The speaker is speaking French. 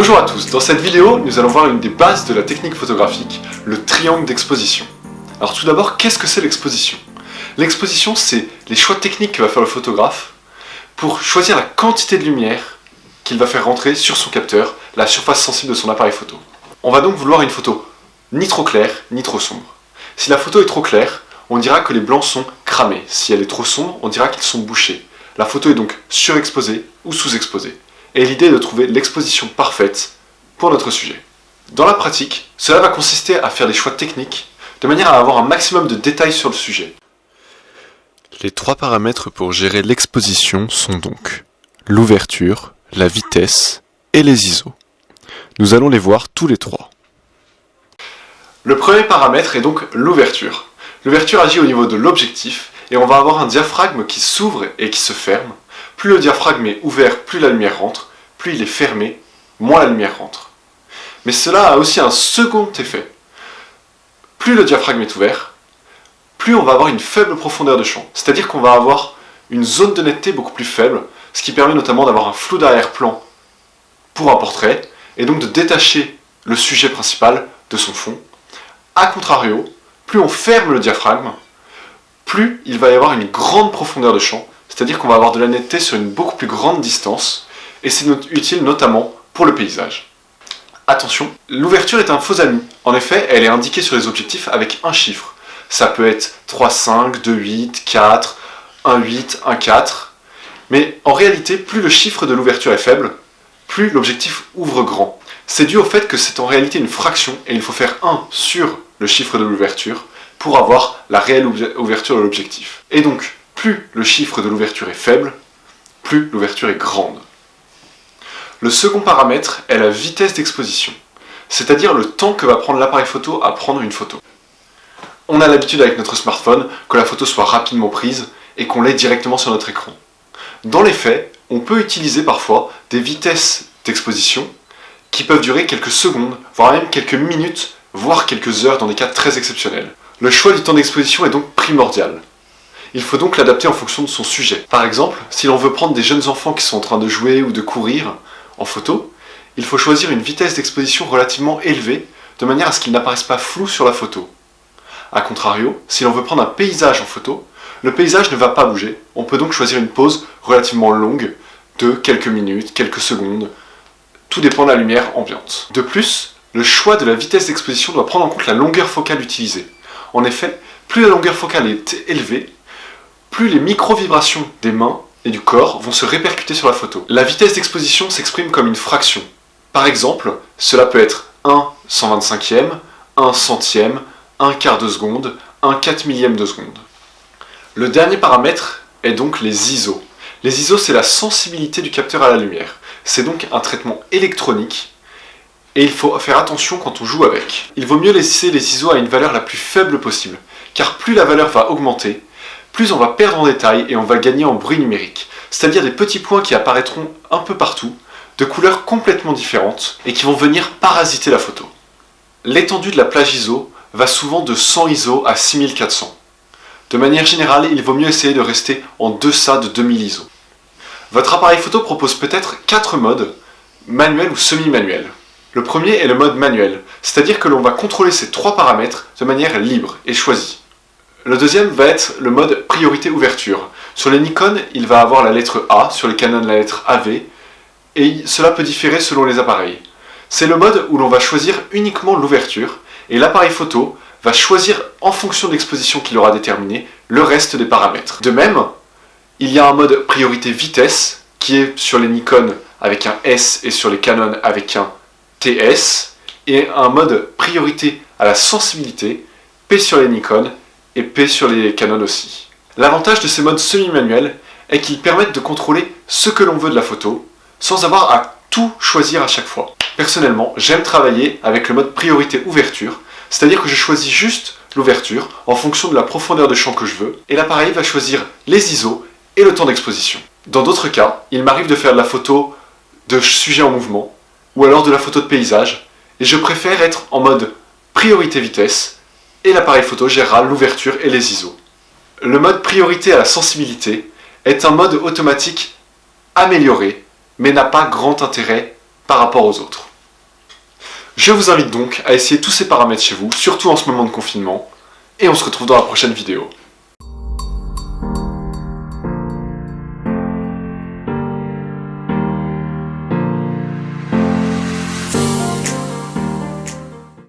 Bonjour à tous, dans cette vidéo, nous allons voir une des bases de la technique photographique, le triangle d'exposition. Alors tout d'abord, qu'est-ce que c'est l'exposition? L'exposition, c'est les choix techniques que va faire le photographe pour choisir la quantité de lumière qu'il va faire rentrer sur son capteur, la surface sensible de son appareil photo. On va donc vouloir une photo ni trop claire, ni trop sombre. Si la photo est trop claire, on dira que les blancs sont cramés. Si elle est trop sombre, on dira qu'ils sont bouchés. La photo est donc surexposée ou sous-exposée. Et l'idée est de trouver l'exposition parfaite pour notre sujet. Dans la pratique, cela va consister à faire des choix techniques de manière à avoir un maximum de détails sur le sujet. Les trois paramètres pour gérer l'exposition sont donc l'ouverture, la vitesse et les ISO. Nous allons les voir tous les trois. Le premier paramètre est donc l'ouverture. L'ouverture agit au niveau de l'objectif et on va avoir un diaphragme qui s'ouvre et qui se ferme. Plus le diaphragme est ouvert, plus la lumière rentre, plus il est fermé, moins la lumière rentre. Mais cela a aussi un second effet. Plus le diaphragme est ouvert, plus on va avoir une faible profondeur de champ. C'est-à-dire qu'on va avoir une zone de netteté beaucoup plus faible, ce qui permet notamment d'avoir un flou d'arrière-plan pour un portrait, et donc de détacher le sujet principal de son fond. A contrario, plus on ferme le diaphragme, plus il va y avoir une grande profondeur de champ, c'est-à-dire qu'on va avoir de la netteté sur une beaucoup plus grande distance, et c'est utile notamment pour le paysage. Attention, l'ouverture est un faux ami. En effet, elle est indiquée sur les objectifs avec un chiffre. Ça peut être 3,5, 2,8, 4, 1,8, 1,4. Mais en réalité, plus le chiffre de l'ouverture est faible, plus l'objectif ouvre grand. C'est dû au fait que c'est en réalité une fraction, et il faut faire 1 sur le chiffre de l'ouverture pour avoir la réelle ouverture de l'objectif. Et donc, plus le chiffre de l'ouverture est faible, plus l'ouverture est grande. Le second paramètre est la vitesse d'exposition, c'est-à-dire le temps que va prendre l'appareil photo à prendre une photo. On a l'habitude avec notre smartphone que la photo soit rapidement prise et qu'on l'ait directement sur notre écran. Dans les faits, on peut utiliser parfois des vitesses d'exposition qui peuvent durer quelques secondes, voire même quelques minutes, voire quelques heures dans des cas très exceptionnels. Le choix du temps d'exposition est donc primordial. Il faut donc l'adapter en fonction de son sujet. Par exemple, si l'on veut prendre des jeunes enfants qui sont en train de jouer ou de courir en photo, il faut choisir une vitesse d'exposition relativement élevée, de manière à ce qu'ils n'apparaissent pas flous sur la photo. A contrario, si l'on veut prendre un paysage en photo, le paysage ne va pas bouger, on peut donc choisir une pause relativement longue, de quelques minutes, quelques secondes, tout dépend de la lumière ambiante. De plus, le choix de la vitesse d'exposition doit prendre en compte la longueur focale utilisée. En effet, plus la longueur focale est élevée, plus les micro-vibrations des mains et du corps vont se répercuter sur la photo. La vitesse d'exposition s'exprime comme une fraction. Par exemple, cela peut être 1/125e, 1/100e, 1/4 de seconde, 1/4 millième de seconde. Le dernier paramètre est donc les ISO. Les ISO, c'est la sensibilité du capteur à la lumière. C'est donc un traitement électronique et il faut faire attention quand on joue avec. Il vaut mieux laisser les ISO à une valeur la plus faible possible, car plus la valeur va augmenter, plus on va perdre en détail et on va gagner en bruit numérique, c'est-à-dire des petits points qui apparaîtront un peu partout, de couleurs complètement différentes et qui vont venir parasiter la photo. L'étendue de la plage ISO va souvent de 100 ISO à 6400. De manière générale, il vaut mieux essayer de rester en deçà de 2000 ISO. Votre appareil photo propose peut-être 4 modes, manuel ou semi-manuel. Le premier est le mode manuel, c'est-à-dire que l'on va contrôler ces 3 paramètres de manière libre et choisie. Le deuxième va être le mode priorité ouverture. Sur les Nikon, il va avoir la lettre A, sur les Canon la lettre AV, et cela peut différer selon les appareils. C'est le mode où l'on va choisir uniquement l'ouverture, et l'appareil photo va choisir en fonction de l'exposition qu'il aura déterminée, le reste des paramètres. De même, il y a un mode priorité vitesse, qui est sur les Nikon avec un S et sur les Canon avec un TS, et un mode priorité à la sensibilité, P sur les Nikon, et P sur les Canon aussi. L'avantage de ces modes semi-manuels est qu'ils permettent de contrôler ce que l'on veut de la photo, sans avoir à tout choisir à chaque fois. Personnellement, j'aime travailler avec le mode priorité ouverture, c'est-à-dire que je choisis juste l'ouverture en fonction de la profondeur de champ que je veux, et l'appareil va choisir les ISO et le temps d'exposition. Dans d'autres cas, il m'arrive de faire de la photo de sujet en mouvement, ou alors de la photo de paysage, et je préfère être en mode priorité vitesse, et l'appareil photo gérera l'ouverture et les ISO. Le mode priorité à la sensibilité est un mode automatique amélioré, mais n'a pas grand intérêt par rapport aux autres. Je vous invite donc à essayer tous ces paramètres chez vous, surtout en ce moment de confinement, et on se retrouve dans la prochaine vidéo.